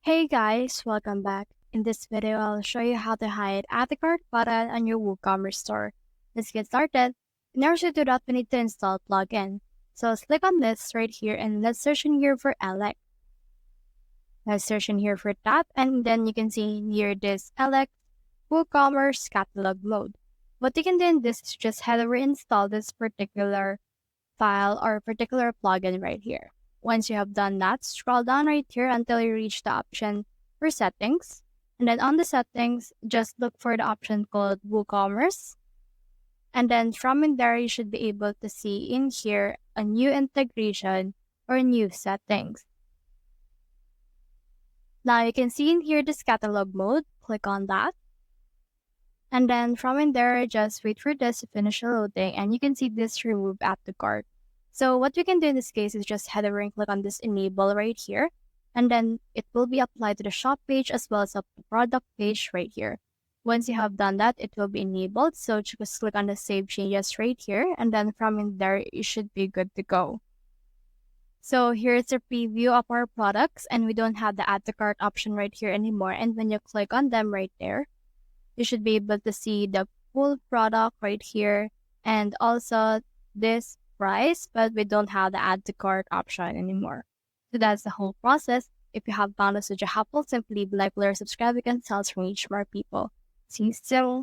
Hey guys, welcome back. In this video, I'll show you how to hide at the cart button on your WooCommerce store. Let's get started. In order to do that, we need to install plugin. So let's click on this right here and let's search in here for Elec. Let's search in here for that, and then you can see here this Elec WooCommerce catalog mode. What you can do in this is just head over and install this particular file or particular plugin right here. Once you have done that, scroll down right here until you reach the option for settings. And then on the settings, just look for the option called WooCommerce. And then from in there, you should be able to see in here a new integration or new settings. Now you can see in here this catalog mode. Click on that. And then from in there, just wait for this to finish loading, and you can see this remove at the cart. So what we can do in this case is just head over and click on this enable right here, and then it will be applied to the shop page as well as up the product page right here. Once you have done that, it will be enabled. So just click on the save changes right here, and then from in there, you should be good to go. So here's a preview of our products, and we don't have the add to cart option right here anymore. And when you click on them right there, you should be able to see the full product right here and also this price, but we don't have the add to cart option anymore. So that's the whole process. If you have found this video helpful, simply leave, like, or subscribe. We can help reach more people. See you soon.